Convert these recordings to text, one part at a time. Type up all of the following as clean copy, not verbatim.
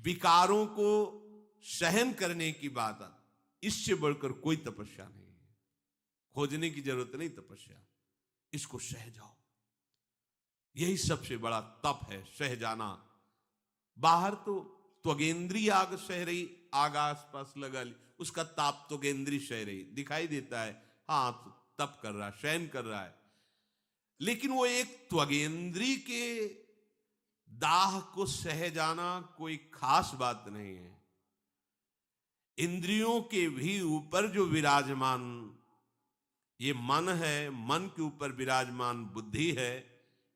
विकारों को सहन करने की बात, इससे बढ़कर कोई तपस्या नहीं है। खोजने की जरूरत नहीं तपस्या, इसको सह जाओ। यही सबसे बड़ा तप है, सह जाना। बाहर तो त्वगेंद्री आग सह रही, आग आसपास लगा ली, उसका ताप त्वगेंद्री सह रही, दिखाई देता है, हाँ तो तप कर रहा है, सहन कर रहा है। लेकिन वो एक त्वगेंद्री के दाह को सह जाना कोई खास बात नहीं है। इंद्रियों के भी ऊपर जो विराजमान ये मन है, मन के ऊपर विराजमान बुद्धि है,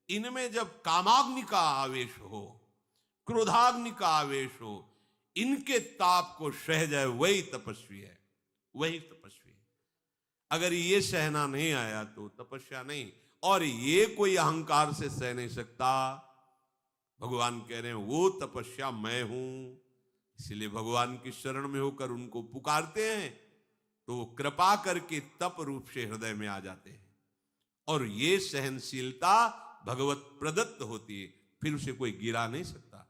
इनमें जब कामाग्नि का आवेश हो, क्रोधाग्नि का आवेश हो, इनके ताप को सह जाए, वही तपस्वी है, वही तपस्वी है। अगर ये सहना नहीं आया तो तपस्या नहीं। और ये कोई अहंकार से सह नहीं सकता। भगवान कह रहे हैं वो तपस्या मैं हूं। इसलिए भगवान की शरण में होकर उनको पुकारते हैं तो वो कृपा करके तप रूप से हृदय में आ जाते हैं। और ये सहनशीलता भगवत प्रदत्त होती है, फिर उसे कोई गिरा नहीं सकता।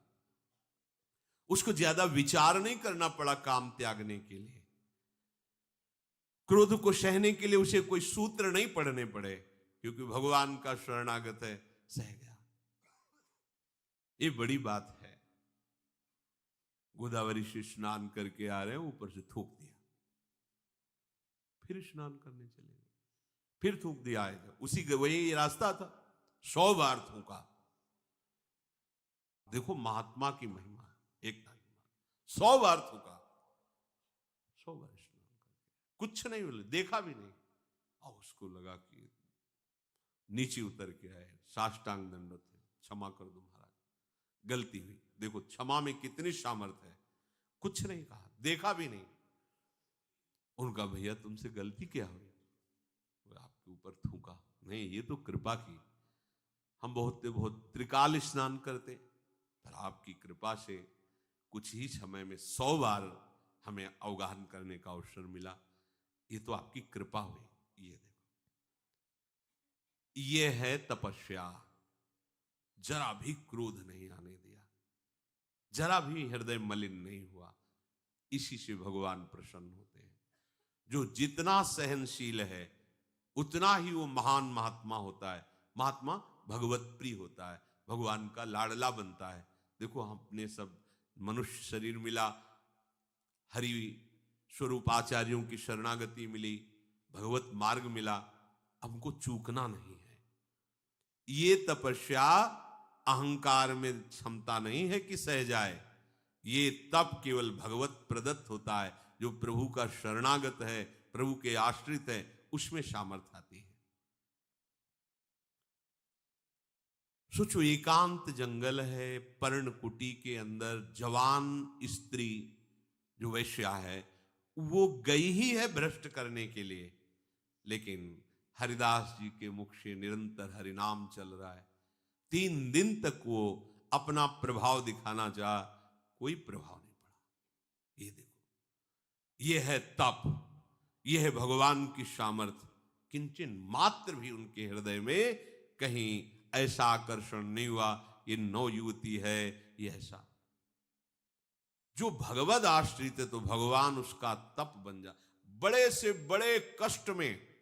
उसको ज्यादा विचार नहीं करना पड़ा काम त्यागने के लिए। क्रोध को सहने के लिए उसे कोई सूत्र नहीं पढ़ने पड़े, क्योंकि भगवान का शरणागत है, सह गया। ये बड़ी बात है। गोदावरी से स्नान करके आ रहे हैं, ऊपर से थूक दिया, फिर स्नान करने चले गए, फिर थूक दिया, आए थे उसी वही रास्ता था, 100 बार थूका। देखो महात्मा की महिमा, एक 100 बार थूका, 100 बार स्नान करके कुछ नहीं बोले, देखा भी नहीं। और उसको लगा कि नीचे उतर के आए, साष्टांग दंडवत है, क्षमा कर दो महाराज, गलती हुई। देखो क्षमा में कितनी सामर्थ्य है। कुछ नहीं कहा, देखा भी नहीं। उनका भैया तुमसे गलती क्या हुई? आपके ऊपर थूका। नहीं, ये तो कृपा की। हम बहुत त्रिकाल स्नान करते, पर आपकी कृपा से कुछ ही समय में 100 बार हमें अवगाहन करने का अवसर मिला। ये तो आपकी कृपा हुई। ये देखो, ये है तपस्या। जरा भी क्रोध नहीं आने दिया, जरा भी हृदय मलिन नहीं हुआ। इसी से भगवान प्रसन्न होते हैं। जो जितना सहनशील है उतना ही वो महान महात्मा होता है। महात्मा भगवत प्रिय होता है, भगवान का लाडला बनता है। देखो हमने सब मनुष्य शरीर मिला, हरि स्वरूप आचार्यों की शरणागति मिली, भगवत मार्ग मिला, हमको चूकना नहीं है। ये तपस्या अहंकार में क्षमता नहीं है कि सह जाए। ये तप केवल भगवत प्रदत्त होता है। जो प्रभु का शरणागत है, प्रभु के आश्रित है, उसमें सामर्थ्य आती है। सोचो, एकांत जंगल है, पर्णकुटी के अंदर जवान स्त्री जो वैश्या है, वो गई ही है भ्रष्ट करने के लिए, लेकिन हरिदास जी के मुख से निरंतर हरिनाम चल रहा है। 3 दिन तक वो अपना प्रभाव दिखाना चाहा, कोई प्रभाव नहीं पड़ा। ये देखो, ये है तप, ये है भगवान की सामर्थ्य। किंचन मात्र भी उनके हृदय में कहीं ऐसा आकर्षण नहीं हुआ, ये 9 युवती है, ये ऐसा। जो भगवद आश्रित है तो भगवान उसका तप बन जा। बड़े से बड़े कष्ट में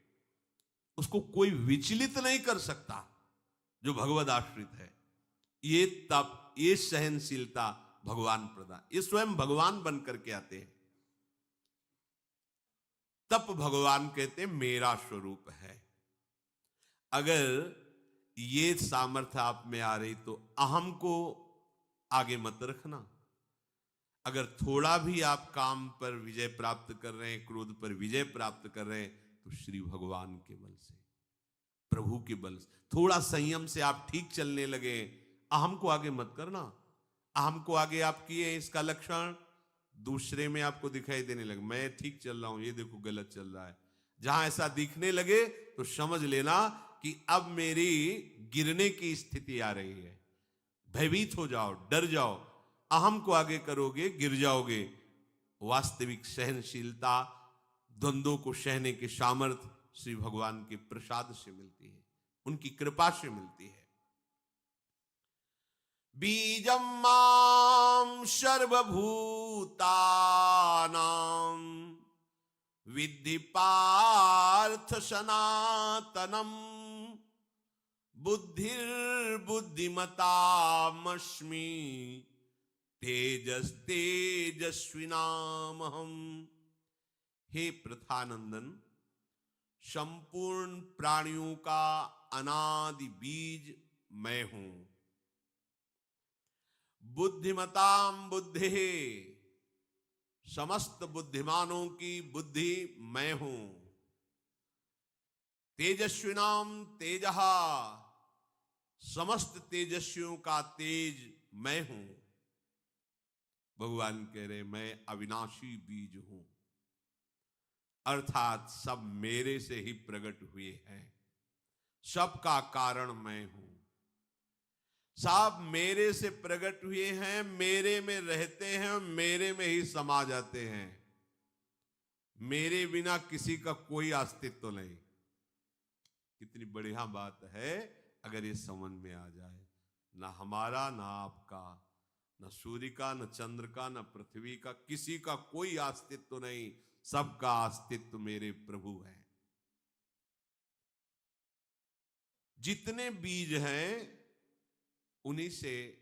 उसको कोई विचलित नहीं कर सकता जो भगवद आश्रित है। ये तप, ये सहनशीलता भगवान प्रदान, ये स्वयं भगवान बन करके आते हैं। तप भगवान कहते हैं मेरा स्वरूप है। अगर ये सामर्थ्य आप में आ रही तो अहम को आगे मत रखना। अगर थोड़ा भी आप काम पर विजय प्राप्त कर रहे हैं, क्रोध पर विजय प्राप्त कर रहे हैं, तो श्री भगवान के बल से, प्रभु के बल से, थोड़ा संयम से आप ठीक चलने लगे, अहम को आगे मत करना। अहम को आगे आप किए, इसका लक्षण दूसरे में आपको दिखाई देने लगे। मैं ठीक चल रहा हूं, ये देखो गलत चल रहा है। जहां ऐसा दिखने लगे तो समझ लेना कि अब मेरी गिरने की स्थिति आ रही है। भयभीत हो जाओ, डर जाओ। अहम को आगे करोगे, गिर जाओगे। वास्तविक सहनशीलता, द्वंद्वों को सहने के सामर्थ्य श्री भगवान के प्रसाद से मिलती है, उनकी कृपा से मिलती है। बीजम मां सर्वभूतानां विद्धि पार्थ सनातनम बुद्धिर्बुद्धिमतामस्मि तेजस्तेजस्विनामहम। हे प्रथानंदन, संपूर्ण प्राणियों का अनादि बीज मैं हूं। बुद्धिमताम बुद्धि, समस्त बुद्धिमानों की बुद्धि मैं हूं। तेजस्विनाम तेजः, समस्त तेजस्वियों का तेज मैं हूं। भगवान कह रहे मैं अविनाशी बीज हूं, अर्थात सब मेरे से ही प्रकट हुए हैं। सबका कारण मैं हूं। सब मेरे से प्रकट हुए हैं, मेरे में रहते हैं, मेरे में ही समा जाते हैं। मेरे बिना किसी का कोई अस्तित्व नहीं। कितनी बढ़िया बात है अगर ये समझ में आ जाए। ना हमारा, ना आपका, न सूर्य का, न चंद्र का, न पृथ्वी का, किसी का कोई अस्तित्व नहीं। सबका अस्तित्व मेरे प्रभु है। जितने बीज हैं उन्हीं से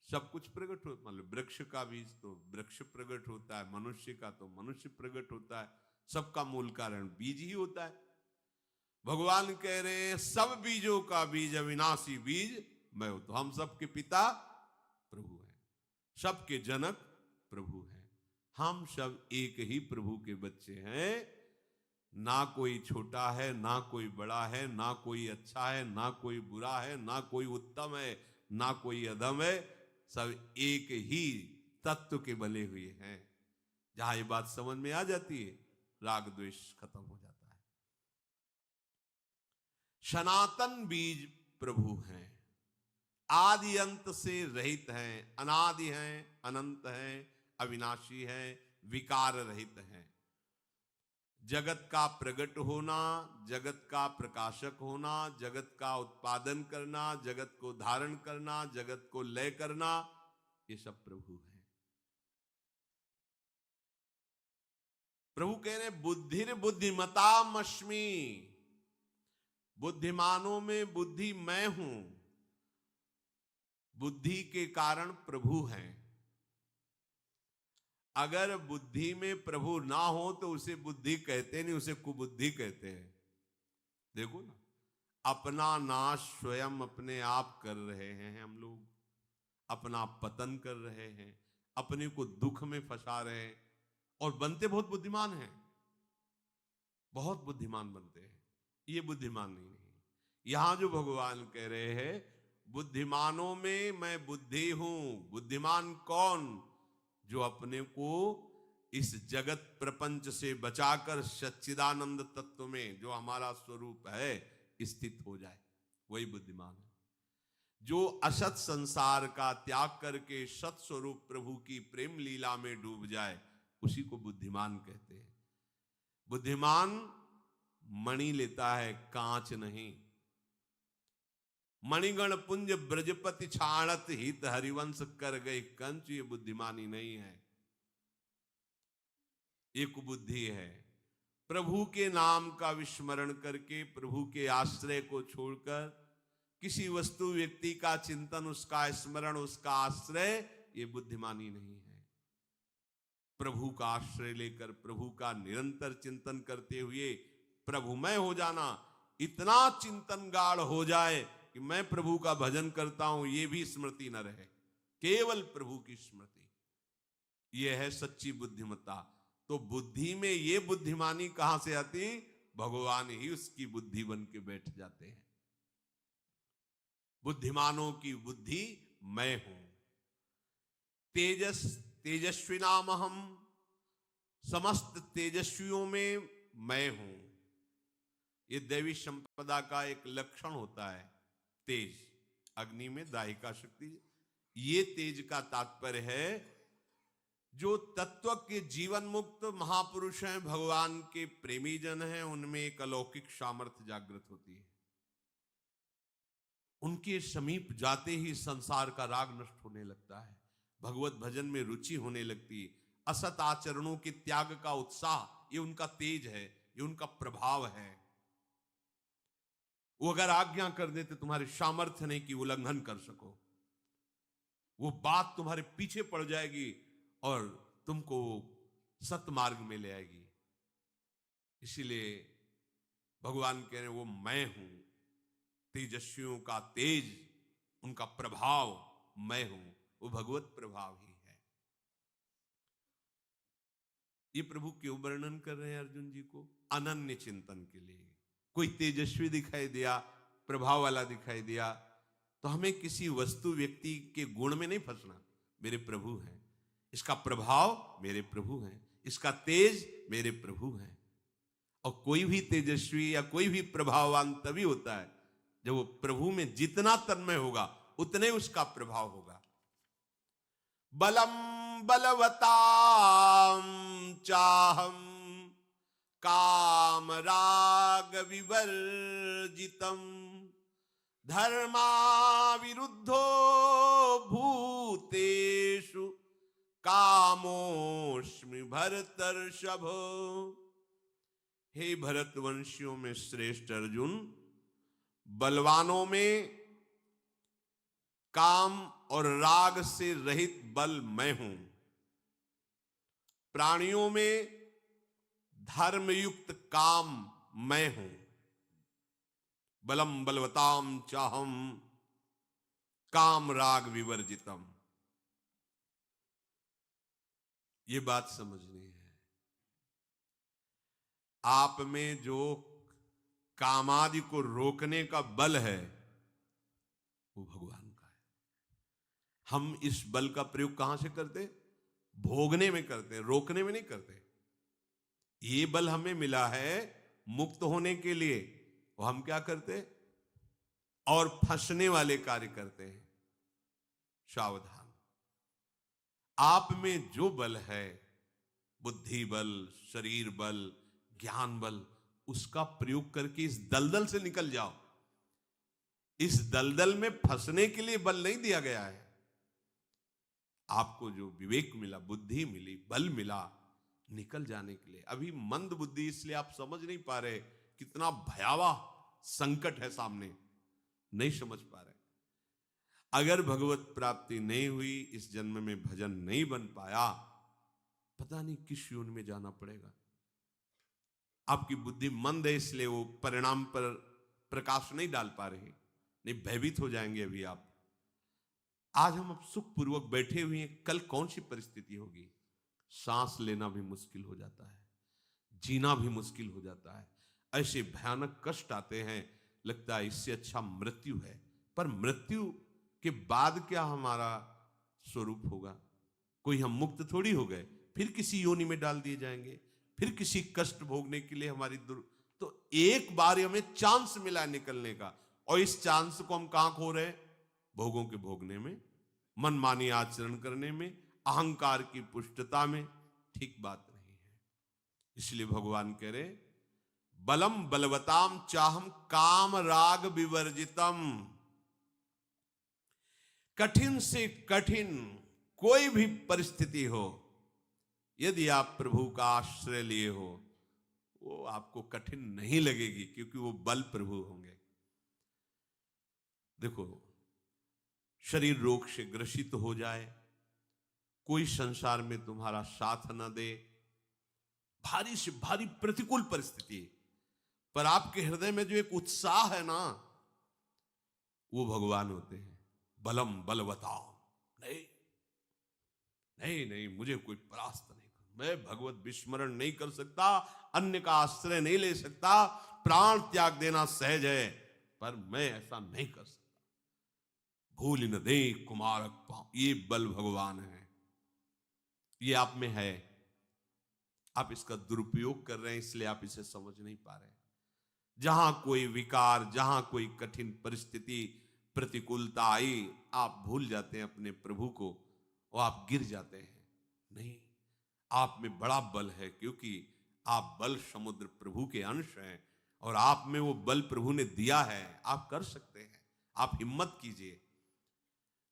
सब कुछ प्रकट होता। मतलब वृक्ष का बीज तो वृक्ष प्रकट होता है, मनुष्य का तो मनुष्य प्रकट होता है। सबका मूल कारण बीज ही होता है। भगवान कह रहे हैं सब बीजों का बीज अविनाशी बीज मैं हूं। तो हम सबके पिता प्रभु हैं, सबके जनक प्रभु हैं। हम सब एक ही प्रभु के बच्चे हैं। ना कोई छोटा है, ना कोई बड़ा है, ना कोई अच्छा है, ना कोई बुरा है, ना कोई उत्तम है, ना कोई अधम है। सब एक ही तत्व के बने हुए हैं। जहां ये बात समझ में आ जाती है, राग द्वेष खत्म हो जाता है। सनातन बीज प्रभु हैं, आदि अंत से रहित हैं, अनादि हैं, अनंत हैं, अविनाशी हैं, विकार रहित हैं। जगत का प्रकट होना, जगत का प्रकाशक होना, जगत का उत्पादन करना, जगत को धारण करना, जगत को लय करना, ये सब प्रभु हैं। प्रभु कह रहे बुद्धिर बुद्धिमतामस्मि, बुद्धिमानों में बुद्धि मैं हूं। बुद्धि के कारण प्रभु हैं। अगर बुद्धि में प्रभु ना हो तो उसे बुद्धि कहते नहीं, उसे कुबुद्धि कहते हैं। देखो ना, अपना नाश स्वयं अपने आप कर रहे हैं हम लोग, अपना पतन कर रहे हैं, अपने को दुख में फंसा रहे हैं, और बनते बहुत बुद्धिमान हैं, बहुत बुद्धिमान बनते हैं। ये बुद्धिमान नहीं है। यहां जो भगवान कह रहे हैं बुद्धिमानों में मैं बुद्धि हूं। बुद्धिमान कौन? जो अपने को इस जगत प्रपंच से बचाकर सच्चिदानंद तत्व में जो हमारा स्वरूप है स्थित हो जाए, वही बुद्धिमान है। जो असत संसार का त्याग करके सत स्वरूप प्रभु की प्रेम लीला में डूब जाए, उसी को बुद्धिमान कहते हैं। बुद्धिमान मणि लेता है, कांच नहीं। मणिगण पुंज ब्रजपति छाणत हित हरिवंश कर गए कंच, ये बुद्धिमानी नहीं है, एक बुद्धि है। प्रभु के नाम का विस्मरण करके, प्रभु के आश्रय को छोड़कर किसी वस्तु व्यक्ति का चिंतन, उसका स्मरण, उसका आश्रय, ये बुद्धिमानी नहीं है। प्रभु का आश्रय लेकर प्रभु का निरंतर चिंतन करते हुए प्रभुमय हो जाना, इतना चिंतन गाढ़ हो जाए कि मैं प्रभु का भजन करता हूं ये भी स्मृति न रहे, केवल प्रभु की स्मृति, यह है सच्ची बुद्धिमत्ता। तो बुद्धि में ये बुद्धिमानी कहां से आती? भगवान ही उसकी बुद्धि बन के बैठ जाते हैं। बुद्धिमानों की बुद्धि मैं हूं। तेजस्विनामहम, समस्त तेजस्वियों में मैं हूं। ये दैवी संपदा का एक लक्षण होता है। तेज, अग्नि में दाहिका शक्ति, ये तेज का तात्पर्य है जो तत्व के जीवन मुक्त महापुरुष हैं, भगवान के प्रेमी जन हैं, उनमें एक अलौकिक सामर्थ्य जागृत होती है। उनके समीप जाते ही संसार का राग नष्ट होने लगता है, भगवत भजन में रुचि होने लगती है। असत आचरणों के त्याग का उत्साह, ये उनका तेज है, ये उनका प्रभाव है। वो अगर आज्ञा कर देते, तुम्हारे सामर्थ्य नहीं कि उल्लंघन कर सको, वो बात तुम्हारे पीछे पड़ जाएगी और तुमको सतमार्ग में ले आएगी। इसीलिए भगवान कह रहे हैं वो मैं हूं, तेजस्वियों का तेज, उनका प्रभाव मैं हूं, वो भगवत प्रभाव ही है। ये प्रभु क्यों वर्णन कर रहे हैं अर्जुन जी को? अनन्य चिंतन के लिए। कोई तेजस्वी दिखाई दिया, प्रभाव वाला दिखाई दिया, तो हमें किसी वस्तु व्यक्ति के गुण में नहीं फंसना। मेरे प्रभु हैं, इसका प्रभाव मेरे प्रभु हैं, इसका तेज मेरे प्रभु हैं। और कोई भी तेजस्वी या कोई भी प्रभाववान तभी होता है जब वो प्रभु में जितना तन्मय होगा उतने उसका प्रभाव होगा। बलम बलवताम चाहम काम राग विवर्जितम धर्मा विरुद्धो भूतेषु कामोस्मि भरतर्षभ। हे भरतवंशियों में श्रेष्ठ अर्जुन, बलवानों में काम और राग से रहित बल मैं हूं, प्राणियों में धर्मयुक्त काम मैं हूं। बलम बलवताम चाहम काम राग विवर्जितम। ये बात समझनी है। आप में जो कामादि को रोकने का बल है वो भगवान का है। हम इस बल का प्रयोग कहां से करते? भोगने में करते हैं, रोकने में नहीं करते। ये बल हमें मिला है मुक्त होने के लिए, वो हम क्या करते? और फंसने वाले कार्य करते हैं। सावधान। आप में जो बल है, बुद्धि बल, शरीर बल, ज्ञान बल, उसका प्रयोग करके इस दलदल से निकल जाओ। इस दलदल में फंसने के लिए बल नहीं दिया गया है। आपको जो विवेक मिला, बुद्धि मिली, बल मिला, निकल जाने के लिए। अभी मंद बुद्धि, इसलिए आप समझ नहीं पा रहे कितना भयावह संकट है सामने, नहीं समझ पा रहे। अगर भगवत प्राप्ति नहीं हुई, इस जन्म में भजन नहीं बन पाया, पता नहीं किस योनि में जाना पड़ेगा। आपकी बुद्धि मंद है, इसलिए वो परिणाम पर प्रकाश नहीं डाल पा रही, नहीं भयभीत हो जाएंगे अभी आप। आज हम अब सुखपूर्वक बैठे हुए हैं, कल कौन सी परिस्थिति होगी? सांस लेना भी मुश्किल हो जाता है, जीना भी मुश्किल हो जाता है, ऐसे भयानक कष्ट आते हैं, लगता है इससे अच्छा मृत्यु है। पर मृत्यु के बाद क्या हमारा स्वरूप होगा? कोई हम मुक्त थोड़ी हो गए, फिर किसी योनि में डाल दिए जाएंगे, फिर किसी कष्ट भोगने के लिए हमारी तो एक बार हमें चांस मिला निकलने का, और इस चांस को हम कहां खो रहे? भोगों के भोगने में, मनमानी आचरण करने में, अहंकार की पुष्टता में। ठीक बात नहीं है। इसलिए भगवान कह रहे बलम बलवताम चाहम काम राग विवर्जितम। कठिन से कठिन कोई भी परिस्थिति हो, यदि आप प्रभु का आश्रय लिए हो, वो आपको कठिन नहीं लगेगी, क्योंकि वो बल प्रभु होंगे। देखो, शरीर रोग से ग्रसित हो जाए, कोई संसार में तुम्हारा साथ न दे, भारी से भारी प्रतिकूल परिस्थिति, पर आपके हृदय में जो एक उत्साह है ना, वो भगवान होते हैं। बलम बलवताम, नहीं नहीं नहीं, मुझे कोई परास्त नहीं कर, मैं भगवत विस्मरण नहीं कर सकता, अन्य का आश्रय नहीं ले सकता, प्राण त्याग देना सहज है, पर मैं ऐसा नहीं कर सकता। भूल न दे कुमारक पांव, ये बल भगवान है, ये आप में है। आप इसका दुरुपयोग कर रहे हैं, इसलिए आप इसे समझ नहीं पा रहे। जहां कोई विकार, जहां कोई कठिन परिस्थिति, प्रतिकूलता आई, आप भूल जाते हैं अपने प्रभु को और आप गिर जाते हैं। नहीं, आप में बड़ा बल है, क्योंकि आप बल समुद्र प्रभु के अंश हैं, और आप में वो बल प्रभु ने दिया है। आप कर सकते हैं, आप हिम्मत कीजिए।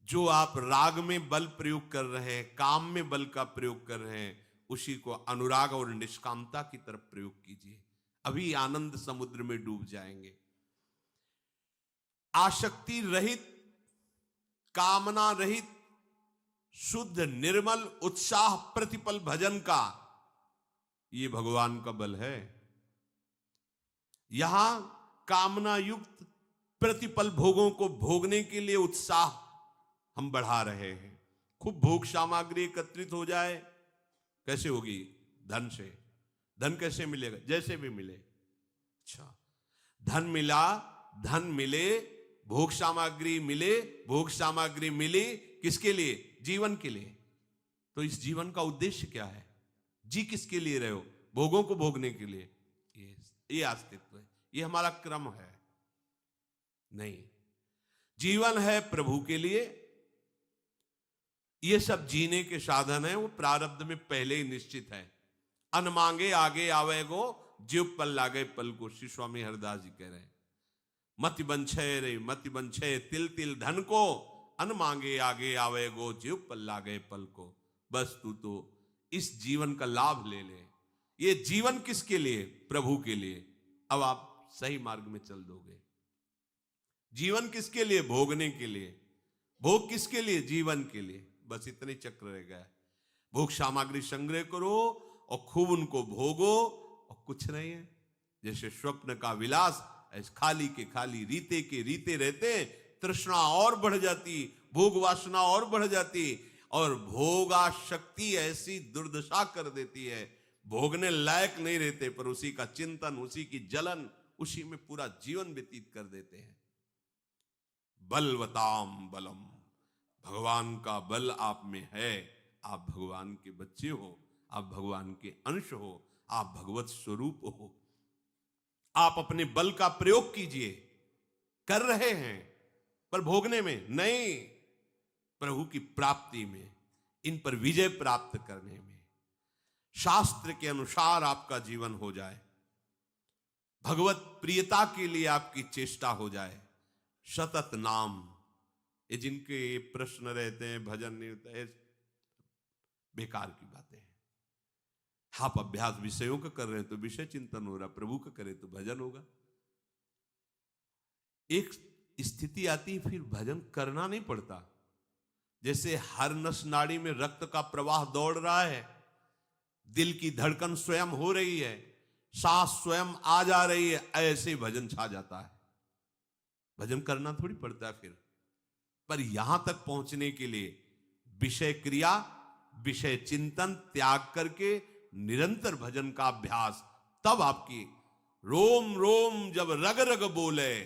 जो आप राग में बल प्रयोग कर रहे हैं, काम में बल का प्रयोग कर रहे हैं, उसी को अनुराग और निष्कामता की तरफ प्रयोग कीजिए। अभी आनंद समुद्र में डूब जाएंगे। आसक्ति रहित, कामना रहित, शुद्ध निर्मल उत्साह प्रतिपल भजन का ये भगवान का बल है। यहां कामना युक्त प्रतिपल भोगों को भोगने के लिए उत्साह हम बढ़ा रहे हैं। खूब भोग सामग्री एकत्रित हो जाए, कैसे होगी? धन से। धन कैसे मिलेगा? जैसे भी मिले। अच्छा, धन मिला, धन मिले, भोग सामग्री मिले, भोग सामग्री मिली, किसके लिए? जीवन के लिए। तो इस जीवन का उद्देश्य क्या है? जी किसके लिए रहे हो? भोगों को भोगने के लिए। ये अस्तित्व है, ये हमारा क्रम है? नहीं, जीवन है प्रभु के लिए। ये सब जीने के साधन है, वो प्रारब्ध में पहले ही निश्चित है। अन मांगे आगे आवेगो, जीव पल लागे पल को, श्री स्वामी हरदास जी कह रहे हैं। मति बंछे रे मति बंछे, तिल तिल धन को, अन मांगे आगे आवेगो, जीव पल लागे पल को। बस तू तो इस जीवन का लाभ ले ले। ये जीवन किसके लिए? प्रभु के लिए। अब आप सही मार्ग में चल दोगे। जीवन किसके लिए? भोगने के लिए। भोग किसके लिए? जीवन के लिए। बस इतने चक्र रह गया। भोग सामग्री संग्रह करो और खूब उनको भोगो, और कुछ नहीं है। जैसे स्वप्न का विलास, ऐसे खाली के खाली, रीते के रीते रहते, तृष्णा और बढ़ जाती, भोग वासना और बढ़ जाती, और भोगा शक्ति ऐसी दुर्दशा कर देती है, भोगने लायक नहीं रहते, पर उसी का चिंतन, उसी की जलन, उसी में पूरा जीवन व्यतीत कर देते हैं। बलवताम बलम, भगवान का बल आप में है। आप भगवान के बच्चे हो, आप भगवान के अंश हो, आप भगवत स्वरूप हो। आप अपने बल का प्रयोग कीजिए। कर रहे हैं, पर भोगने में नहीं, प्रभु की प्राप्ति में, इन पर विजय प्राप्त करने में। शास्त्र के अनुसार आपका जीवन हो जाए, भगवत प्रियता के लिए आपकी चेष्टा हो जाए। सतत नाम, ये जिनके प्रश्न रहते हैं, भजन नहीं होता है, बेकार की बातें हैं। आप अभ्यास विषयों का कर रहे हैं तो विषय चिंतन हो रहा, प्रभु का करें तो भजन होगा। एक स्थिति आती है, फिर भजन करना नहीं पड़ता। जैसे हर नस नाड़ी में रक्त का प्रवाह दौड़ रहा है, दिल की धड़कन स्वयं हो रही है, सांस स्वयं आ जा रही है, ऐसे भजन छा जाता है। भजन करना थोड़ी पड़ता है फिर। पर यहां तक पहुंचने के लिए विषय क्रिया, विषय चिंतन त्याग करके निरंतर भजन का अभ्यास, तब आपकी रोम रोम जब रग रग बोले,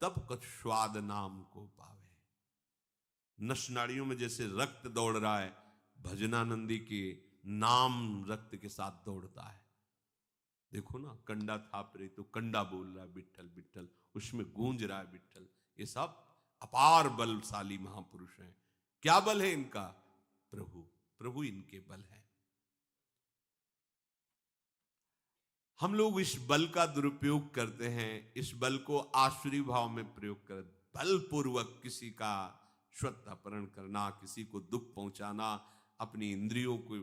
तब कुछ स्वाद नाम को पावे। नस नाड़ियों में जैसे रक्त दौड़ रहा है, भजनानंदी के नाम रक्त के साथ दौड़ता है। देखो ना, कंडा थाप रही तो कंडा बोल रहा है विठ्ठल विठ्ठल, उसमें गूंज रहा है विठ्ठल। ये सब अपार बलशाली महापुरुष हैं। क्या बल है इनका? प्रभु, प्रभु इनके बल है। हम लोग इस बल का दुरुपयोग करते हैं, इस बल को आसुरी भाव में प्रयोग कर, बलपूर्वक किसी का स्वत अपहरण करना, किसी को दुख पहुंचाना, अपनी इंद्रियों को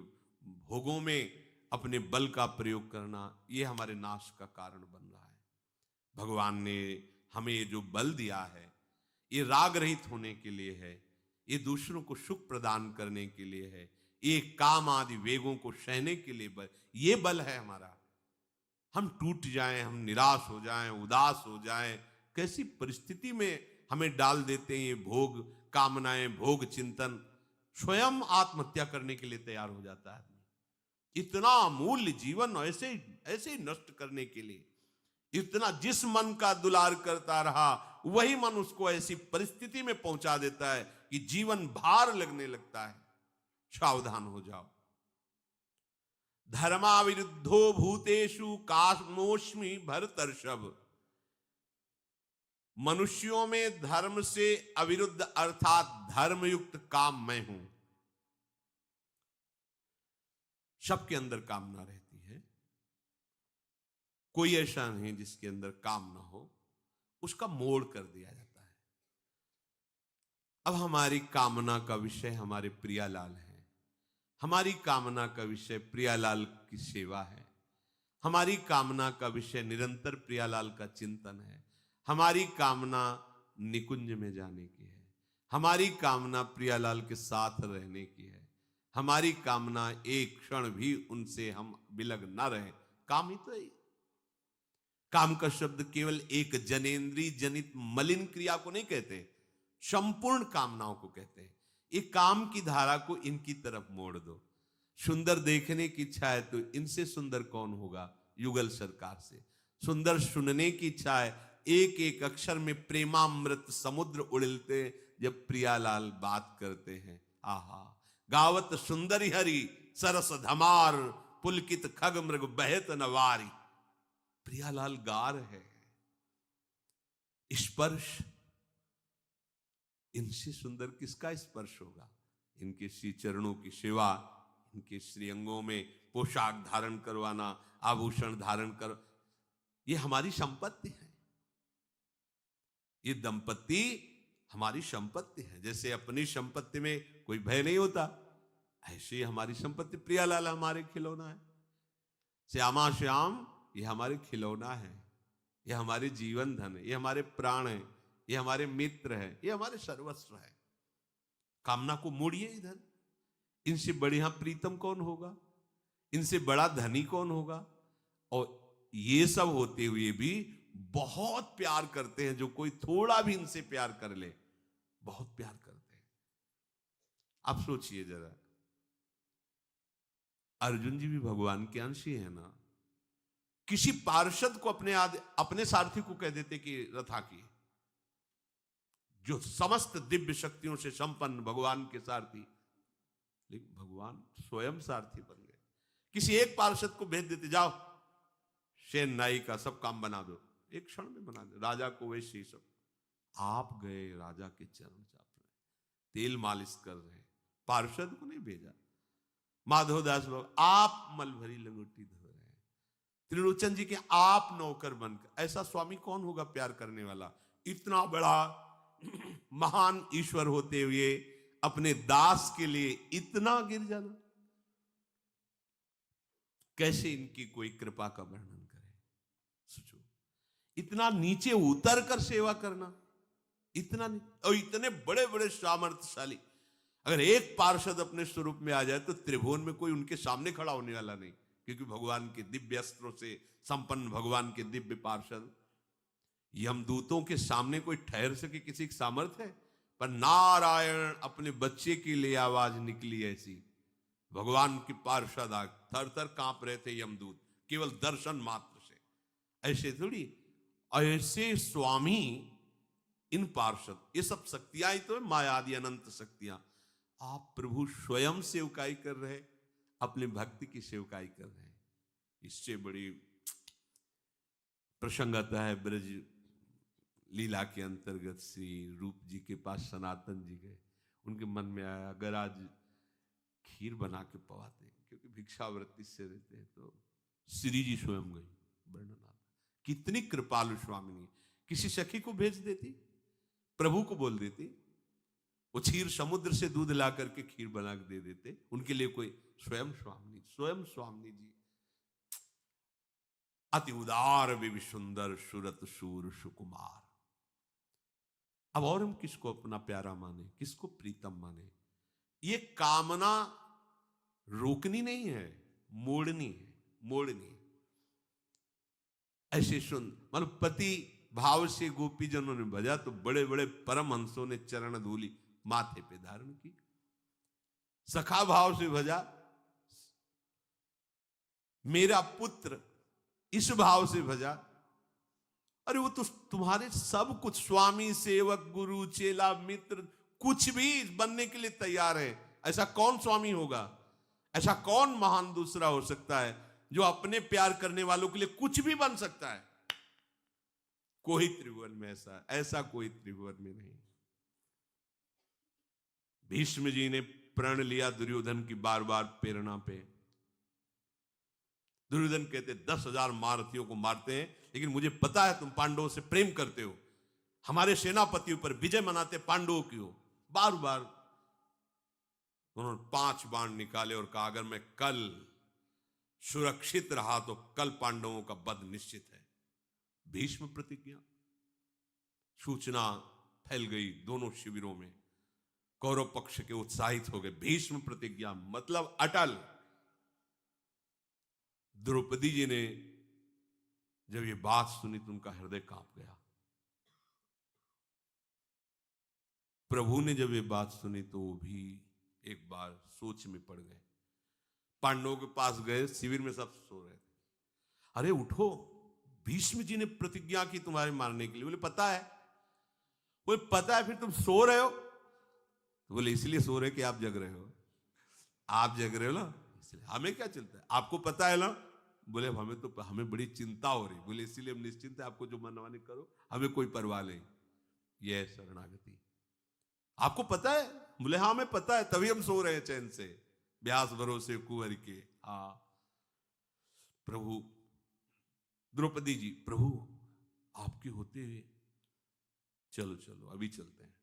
भोगों में अपने बल का प्रयोग करना, ये हमारे नाश का कारण बन रहा है। भगवान ने हमें ये जो बल दिया है, ये राग रहित होने के लिए है, ये दूसरों को सुख प्रदान करने के लिए है, ये काम आदि वेगों को सहने के लिए बल, ये बल है हमारा। हम टूट जाएं, हम निराश हो जाएं, उदास हो जाएं, कैसी परिस्थिति में हमें डाल देते हैं ये भोग कामनाएं, भोग चिंतन। स्वयं आत्महत्या करने के लिए तैयार हो जाता है। इतना अमूल्य जीवन ऐसे ऐसे नष्ट करने के लिए, इतना जिस मन का दुलार करता रहा, वही मन उसको ऐसी परिस्थिति में पहुंचा देता है कि जीवन भार लगने लगता है। सावधान हो जाओ। धर्माविरुद्धो भूतेषु कामोस्मि भरतर्षभ। मनुष्यों में धर्म से अविरुद्ध अर्थात धर्मयुक्त काम मैं हूं। सबके अंदर कामना रहती है, कोई ऐसा नहीं जिसके अंदर काम ना हो। उसका मोड़ कर दिया जाता है। अब हमारी कामना का विषय हमारे प्रियालाल है, हमारी कामना का विषय प्रियालाल की सेवा है, हमारी कामना का विषय निरंतर प्रियालाल का चिंतन है, हमारी कामना निकुंज में जाने की है, हमारी कामना प्रियालाल के साथ रहने की है, हमारी कामना एक क्षण भी उनसे हम विलग ना रहे। काम ही तो है। काम का शब्द केवल एक जनेन्द्रीय जनित मलिन क्रिया को नहीं कहते, संपूर्ण कामनाओं को कहते हैं। एक काम की धारा को इनकी तरफ मोड़ दो। सुंदर देखने की इच्छा है तो इनसे सुंदर कौन होगा? युगल सरकार से। सुंदर सुनने की इच्छा है, एक एक अक्षर में प्रेमामृत समुद्र उड़लते जब प्रियालाल बात करते हैं। आहा, गावत सुंदरी हरि सरस धमार, पुलकित खग मृग बहत नवारी। प्रियालाल गा रहे हैं। स्पर्श, इनसे सुंदर किसका स्पर्श होगा? इनके श्री चरणों की सेवा, इनके श्रीअंगों में पोशाक धारण करवाना, आभूषण धारण कर, ये हमारी संपत्ति है। ये दंपत्ति हमारी संपत्ति है। जैसे अपनी संपत्ति में कोई भय नहीं होता, ऐसे ही हमारी संपत्ति प्रियालाल हमारे खिलौना है। श्यामा श्याम ये हमारे खिलौना है, ये हमारे जीवन धन है, ये हमारे प्राण है, ये हमारे मित्र है, ये हमारे सर्वस्व है। कामना को मोड़िए इधर। इनसे बढ़िया प्रीतम कौन होगा? इनसे बड़ा धनी कौन होगा? और ये सब होते हुए भी बहुत प्यार करते हैं। जो कोई थोड़ा भी इनसे प्यार कर ले, बहुत प्यार करते हैं। आप सोचिए जरा, अर्जुन जी भी भगवान के अंश ही है ना। किसी पार्षद को अपने सारथी को कह देते कि रथा की, जो समस्त दिव्य शक्तियों से संपन्न भगवान के सारथी, लेकिन भगवान स्वयं सारथी बन गए। किसी एक पार्षद को भेज देते, जाओ सेन नाई का सब काम बना दो, एक क्षण में बना दो। राजा को वैसे ही सब। आप गए राजा के चरण चाप रहे, तेल मालिश कर रहे हैं, पार्षद को नहीं भेजा। माधवदास बाबू आप मल भरी लंगोटी धो रहे हैं, त्रिलोचन जी के आप नौकर बनकर। ऐसा स्वामी कौन होगा प्यार करने वाला? इतना बड़ा महान ईश्वर होते हुए अपने दास के लिए इतना गिर जाना, कैसे इनकी कोई कृपा का वर्णन करे? सोचो, इतना नीचे उतर कर सेवा करना, इतना और इतने बड़े बड़े सामर्थ्यशाली। अगर एक पार्षद अपने स्वरूप में आ जाए तो त्रिभुवन में कोई उनके सामने खड़ा होने वाला नहीं, क्योंकि भगवान के दिव्य अस्त्रों से संपन्न भगवान के दिव्य पार्षद। यमदूतों के सामने कोई ठहर सके किसी की सामर्थ्य है? पर नारायण अपने बच्चे के लिए आवाज निकली ऐसी, भगवान की पार्षद आग थर थर कांप रहे थे यमदूत, केवल दर्शन मात्र से। ऐसे थोड़ी, ऐसे स्वामी इन पार्षद, ये सब शक्तियां ही तो है, माया आदि अनंत शक्तियां। आप प्रभु स्वयं सेवकाई कर रहे, अपने भक्ति की सेवकाई कर रहे हैं। इससे बड़ी प्रसंग आता है ब्रज लीला के अंतर्गत। श्री रूप जी के पास सनातन जी गए, उनके मन में आया अगर आज खीर बना के पवाते, क्योंकि भिक्षावृत्ति से रहते हैं, तो श्री जी स्वयं गई। वर्णन आता, कितनी कृपालु स्वामिनी। किसी सखी को भेज देती, प्रभु को बोल देती, वो क्षीर समुद्र से दूध ला करके खीर बना के दे देते उनके लिए। कोई स्वयं स्वामी जी अति उदार विवि सुंदर सुरत सूर सुकुमार। अब और हम किसको अपना प्यारा माने, किसको प्रीतम माने? ये कामना रोकनी नहीं है, मोड़नी है, मोड़नी है। ऐसे सुन, मतलब पति भाव से गोपीजनों ने भजा तो बड़े बड़े परमहंसों ने चरण धूली माथे पे धारण की। सखा भाव से भजा, मेरा पुत्र, इस भाव से भजा। अरे वो तो तुम्हारे सब कुछ, स्वामी सेवक गुरु चेला मित्र, कुछ भी बनने के लिए तैयार है। ऐसा कौन स्वामी होगा? ऐसा कौन महान दूसरा हो सकता है जो अपने प्यार करने वालों के लिए कुछ भी बन सकता है? कोई त्रिभुवन में ऐसा कोई त्रिभुवन में नहीं। भीष्म जी ने प्रण लिया दुर्योधन की बार बार प्रेरणा पे। दुर्योधन कहते 10,000 महारथियों को मारते हैं, लेकिन मुझे पता है तुम पांडवों से प्रेम करते हो, हमारे सेनापति पर विजय मनाते पांडवों की हो। बार बार उन्होंने 5 बाण निकाले और कहा अगर मैं कल सुरक्षित रहा तो कल पांडवों का वध निश्चित है। भीष्म प्रतिज्ञा। सूचना फैल गई दोनों शिविरों में, कौरव पक्ष के उत्साहित हो गए। भीष्म प्रतिज्ञा मतलब अटल। द्रौपदी जी ने जब ये बात सुनी तो उनका हृदय कांप गया। प्रभु ने जब ये बात सुनी तो वो भी एक बार सोच में पड़ गए। पांडवों के पास गए, शिविर में सब सो रहे थे। अरे उठो, भीष्म जी ने प्रतिज्ञा की तुम्हारे मारने के लिए। बोले पता है। बोले पता है, फिर तुम सो रहे हो? तो बोले इसलिए सो रहे कि आप जग रहे हो। आप जग रहे हो ना, इसलिए। हमें क्या चलता है, आपको पता है ना? बोले हमें बड़ी चिंता हो रही। बोले इसीलिए हम निश्चिंत है, आपको जो मनमानी करो, हमें कोई परवाह नहीं। यह शरणागति। आपको पता है? बोले हाँ हमें पता है, तभी हम सो रहे हैं चैन से। व्यास भरोसे कुंवर के। हाँ प्रभु। द्रौपदी जी, प्रभु आपके होते हुए चलो चलो अभी चलते हैं,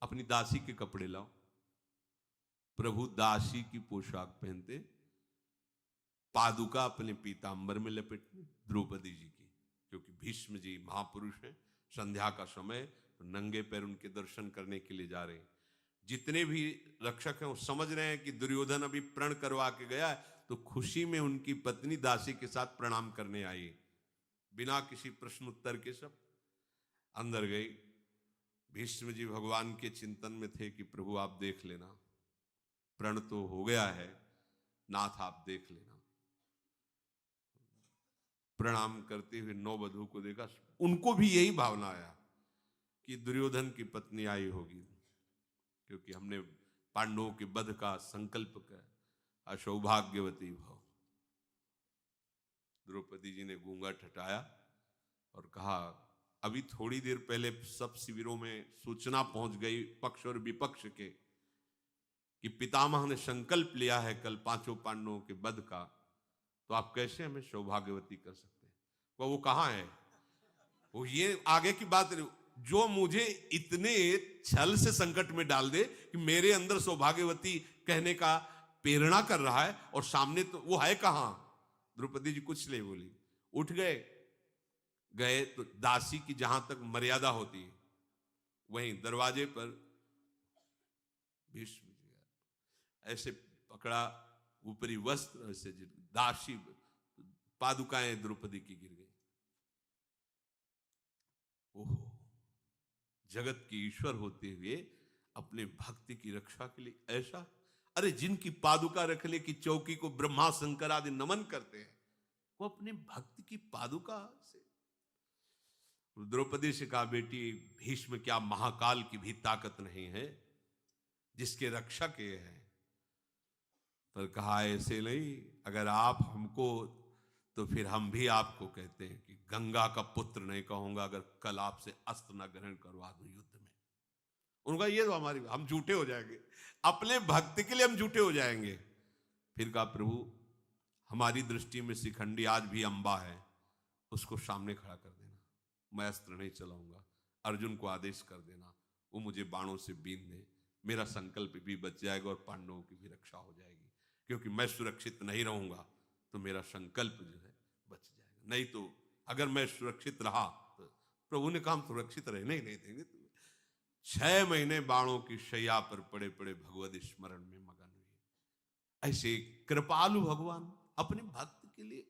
अपनी दासी के कपड़े लाओ। प्रभु दासी की पोशाक पहनते, पादुका अपने पीतांबर में लपेटते द्रौपदी जी की, क्योंकि भीष्म जी महापुरुष हैं। संध्या का समय, तो नंगे पैर उनके दर्शन करने के लिए जा रहे हैं। जितने भी रक्षक हैं वो समझ रहे हैं कि दुर्योधन अभी प्रण करवा के गया है, तो खुशी में उनकी पत्नी दासी के साथ प्रणाम करने आई। बिना किसी प्रश्न उत्तर के सब अंदर गई। भीष्म जी भगवान के चिंतन में थे कि प्रभु आप देख लेना, प्रण तो हो गया है, नाथ आप देख लेना। प्रणाम करते हुए नौवधू को देखा, उनको भी यही भावना आया कि दुर्योधन की पत्नी आई होगी, क्योंकि हमने पांडवों के वध का संकल्प किया। असौभाग्यवती भव। द्रौपदी जी ने घूंघट हटाया और कहा अभी थोड़ी देर पहले सब शिविरों में सूचना पहुंच गई पक्ष और विपक्ष के कि पितामह ने संकल्प लिया है कल 5 पांडवों के वध का, तो आप कैसे हमें सौभाग्यवती कर सकते हैं? वो कहाँ है? वो ये आगे की बात, जो मुझे इतने छल से संकट में डाल दे कि मेरे अंदर सौभाग्यवती कहने का प्रेरणा कर रहा है, और सामने तो वो है कहां? द्रौपदी जी कुछ नहीं बोली, उठ गए तो दासी की जहां तक मर्यादा होती है वहीं दरवाजे पर भीष्म जी ऐसे पकड़ा, ऊपरी वस्त्र ऐसे दासी पादुकाएं द्रौपदी की गिर गई। ओहो, जगत के ईश्वर होते हुए अपने भक्ति की रक्षा के लिए ऐसा। अरे जिनकी पादुका रखने की चौकी को ब्रह्मा शंकर आदि नमन करते हैं, वो अपने भक्त की पादुका से। द्रौपदी से कहा बेटी, भीष्म क्या महाकाल की भी ताकत नहीं है जिसके रक्षक ये है? पर कहा ऐसे नहीं, अगर आप हमको, तो फिर हम भी आपको कहते हैं कि गंगा का पुत्र नहीं कहूंगा अगर कल आपसे अस्त्र न ग्रहण करवा दूं युद्ध में। उनका ये तो हमारी, हम झूठे हो जाएंगे, अपने भक्त के लिए हम झूठे हो जाएंगे। फिर कहा प्रभु हमारी दृष्टि में शिखंडी आज भी अंबा है, उसको सामने खड़ा कर देना, मैं अस्त्र नहीं चलाऊंगा। अर्जुन को आदेश कर देना वो मुझे बाणों से बीन दे, मेरा संकल्प भी बच जाएगा और पांडवों की भी रक्षा हो जाएगी, क्योंकि मैं सुरक्षित नहीं रहूंगा तो मेरा संकल्प जो है बच जाएगा। नहीं तो अगर मैं सुरक्षित रहा तो प्रभु ने कहा हम सुरक्षित रहने ही नहीं देंगे तुम्हें। 6 महीने बाणों की शैया पर पड़े पड़े भगवत स्मरण में मगन हुए। ऐसे कृपालु भगवान अपने भक्त के लिए।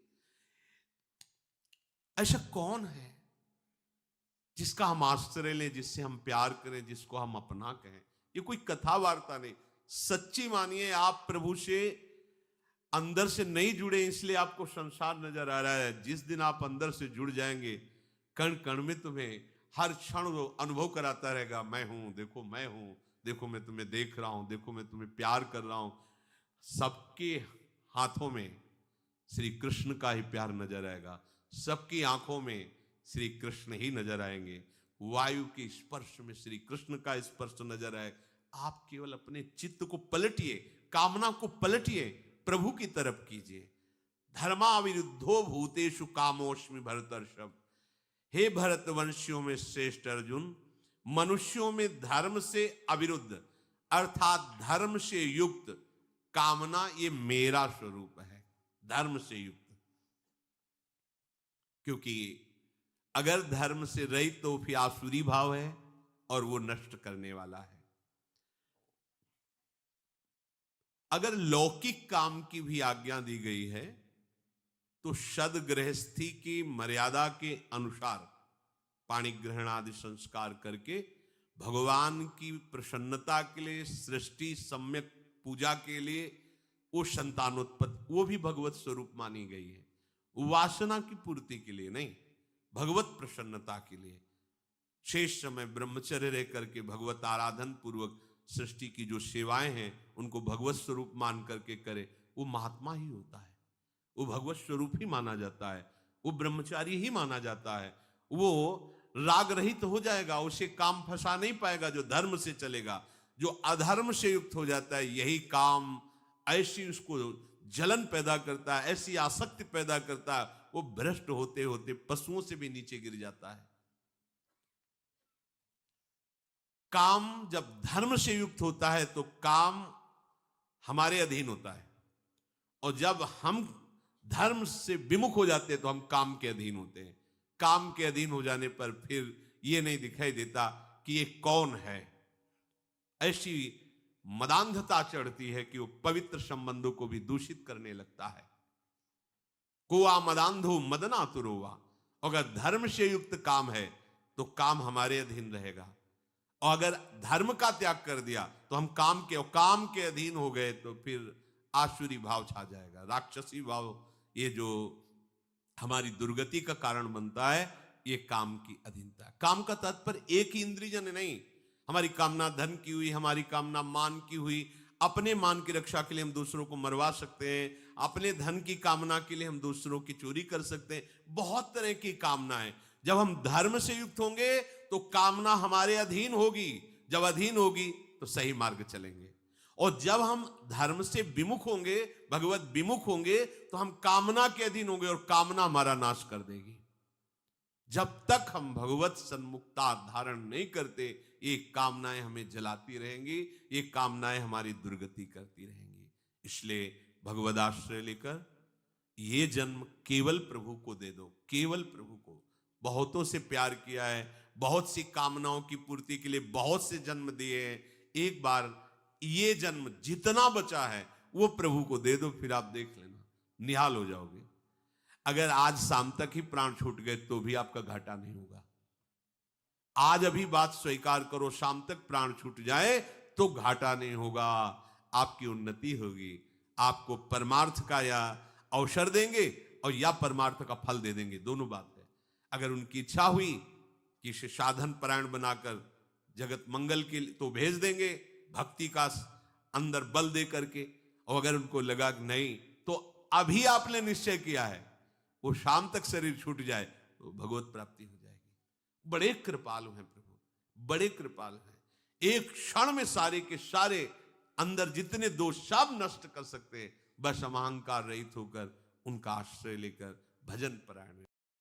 ऐसा कौन है जिसका हम आश्रय लें, जिससे हम प्यार करें, जिसको हम अपना कहें? ये कोई कथा वार्ता नहीं, सच्ची मानिए आप प्रभु से अंदर से नहीं जुड़े इसलिए आपको संसार नजर आ रहा है। जिस दिन आप अंदर से जुड़ जाएंगे, कण कण में तुम्हें हर क्षण वो अनुभव कराता रहेगा, मैं हूं, देखो मैं हूं, देखो मैं तुम्हें देख रहा हूं, देखो मैं तुम्हें प्यार कर रहा हूं। सबके हाथों में श्री कृष्ण का ही प्यार नजर आएगा, सबकी आंखों में श्री कृष्ण ही नजर आएंगे, वायु के स्पर्श में श्री कृष्ण का स्पर्श नजर आए। आप केवल अपने चित्त को पलटिए, कामना को पलटिए, प्रभु की तरफ कीजिए। धर्माविरुद्धो भूतेषु कामोस्मि भरतर्षभ। हे भरतवंशियों में श्रेष्ठ अर्जुन, मनुष्यों में धर्म से अविरुद्ध अर्थात धर्म से युक्त कामना, ये मेरा स्वरूप है, धर्म से युक्त। क्योंकि अगर धर्म से रहित तो फिर आसुरी भाव है और वो नष्ट करने वाला है। अगर लौकिक काम की भी आज्ञा दी गई है तो सद गृहस्थी की मर्यादा के अनुसार पाणी ग्रहण आदि संस्कार करके भगवान की प्रसन्नता के लिए, सृष्टि सम्यक पूजा के लिए, वो संतानोत्पत्ति, वो भी भगवत स्वरूप मानी गई है। वासना की पूर्ति के लिए नहीं, भगवत प्रसन्नता के लिए। शेष समय ब्रह्मचर्य रह करके भगवत आराधन पूर्वक सृष्टि की जो सेवाएं हैं उनको भगवत स्वरूप मान करके करे, वो महात्मा ही होता है, वो भगवत स्वरूप ही माना जाता है, वो ब्रह्मचारी ही माना जाता है। वो राग रहित हो जाएगा, उसे काम फंसा नहीं पाएगा जो धर्म से चलेगा। जो अधर्म से युक्त हो जाता है, यही काम ऐसी उसको जलन पैदा करता है, ऐसी आसक्ति पैदा करता है, वो भ्रष्ट होते होते पशुओं से भी नीचे गिर जाता है। काम जब धर्म से युक्त होता है तो काम हमारे अधीन होता है, और जब हम धर्म से विमुख हो जाते हैं तो हम काम के अधीन होते हैं। काम के अधीन हो जाने पर फिर ये नहीं दिखाई देता कि ये कौन है। ऐसी मदांधता चढ़ती है कि वो पवित्र संबंधों को भी दूषित करने लगता है। कोआ मदांधो मदना तुरोवा। अगर धर्म से युक्त काम है तो काम हमारे अधीन रहेगा, और अगर धर्म का त्याग कर दिया तो हम काम के अधीन हो गए तो फिर आसुरी भाव छा जाएगा, राक्षसी भाव, ये जो हमारी दुर्गति का कारण बनता है, ये काम की अधीनता। काम का तात्पर्य एक ही इंद्रियजन्य नहीं, हमारी कामना धन की हुई, हमारी कामना मान की हुई। अपने मान की रक्षा के लिए हम दूसरों को मरवा सकते हैं, अपने धन की कामना के लिए हम दूसरों की चोरी कर सकते हैं, बहुत तरह की कामनाएं। जब हम धर्म से युक्त होंगे तो कामना हमारे अधीन होगी, जब अधीन होगी तो सही मार्ग चलेंगे। और जब हम धर्म से विमुख होंगे, भगवत विमुख होंगे, तो हम कामना के अधीन होंगे और कामना हमारा नाश कर देगी। जब तक हम भगवत सन्मुखता धारण नहीं करते, ये कामनाएं हमें जलाती रहेंगी, ये कामनाएं हमारी दुर्गति करती रहेंगी। इसलिए भगवद आश्रय लेकर ये जन्म केवल प्रभु को दे दो, केवल प्रभु को। बहुतों से प्यार किया है, बहुत सी कामनाओं की पूर्ति के लिए बहुत से जन्म दिए हैं, एक बार ये जन्म जितना बचा है वो प्रभु को दे दो, फिर आप देख लेना, निहाल हो जाओगे। अगर आज शाम तक ही प्राण छूट गए तो भी आपका घाटा नहीं होगा। आज अभी बात स्वीकार करो, शाम तक प्राण छूट जाए तो घाटा नहीं होगा, आपकी उन्नति होगी। आपको परमार्थ का या अवसर देंगे और या परमार्थ का फल दे देंगे, दोनों बात है। अगर उनकी इच्छा हुई कि इसे साधन परायण बनाकर जगत मंगल के लिए तो भेज देंगे, भक्ति का अंदर बल दे करके। और अगर उनको लगा कि नहीं, तो अभी आपने निश्चय किया है वो शाम तक शरीर छूट जाए तो भगवत प्राप्ति हो जाएगी। बड़े कृपालु हैं प्रभु, बड़े कृपालु हैं। एक क्षण में सारे के सारे अंदर जितने दोष सब नष्ट कर सकते हैं, बस हम अहंकार रहित होकर उनका आश्रय लेकर भजन परायण